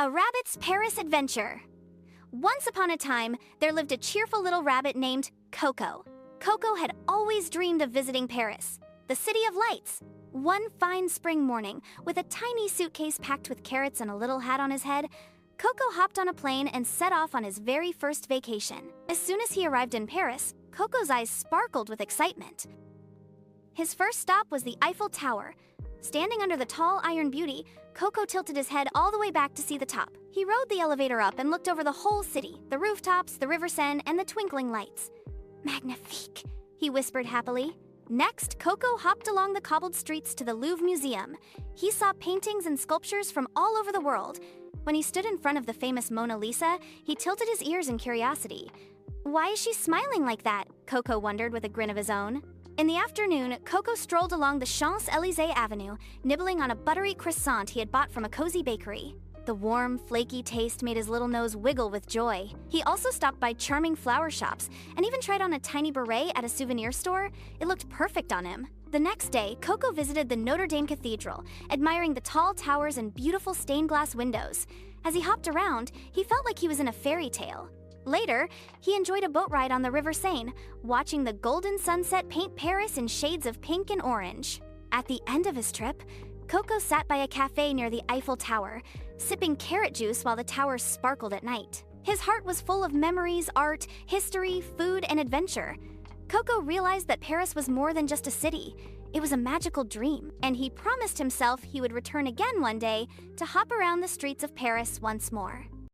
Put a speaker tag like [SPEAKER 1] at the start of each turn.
[SPEAKER 1] A Rabbit's Paris Adventure. Once upon a time, there lived a cheerful little rabbit named Coco. Coco had always dreamed of visiting Paris, the city of lights. One fine spring morning, with a tiny suitcase packed with carrots and a little hat on his head, Coco hopped on a plane and set off on his very first vacation. As soon as he arrived in Paris, Coco's eyes sparkled with excitement. His first stop was the Eiffel Tower. Standing under the tall iron beauty, Coco tilted his head all the way back to see the top. He rode the elevator up and looked over the whole city, the rooftops, the River Seine, and the twinkling lights. Magnifique, he whispered happily. Next, Coco hopped along the cobbled streets to the Louvre Museum. He saw paintings and sculptures from all over the world. When he stood in front of the famous Mona Lisa, he tilted his ears in curiosity. Why is she smiling like that? Coco wondered with a grin of his own. In the afternoon, Coco strolled along the Champs-Élysées Avenue, nibbling on a buttery croissant he had bought from a cozy bakery. The warm, flaky taste made his little nose wiggle with joy. He also stopped by charming flower shops and even tried on a tiny beret at a souvenir store. It looked perfect on him. The next day, Coco visited the Notre Dame Cathedral, admiring the tall towers and beautiful stained glass windows. As he hopped around, he felt like he was in a fairy tale. Later, he enjoyed a boat ride on the River Seine, watching the golden sunset paint Paris in shades of pink and orange. At the end of his trip, Coco sat by a cafe near the Eiffel Tower, sipping carrot juice while the tower sparkled at night. His heart was full of memories, art, history, food, and adventure. Coco realized that Paris was more than just a city. It was a magical dream, and he promised himself he would return again one day to hop around the streets of Paris once more.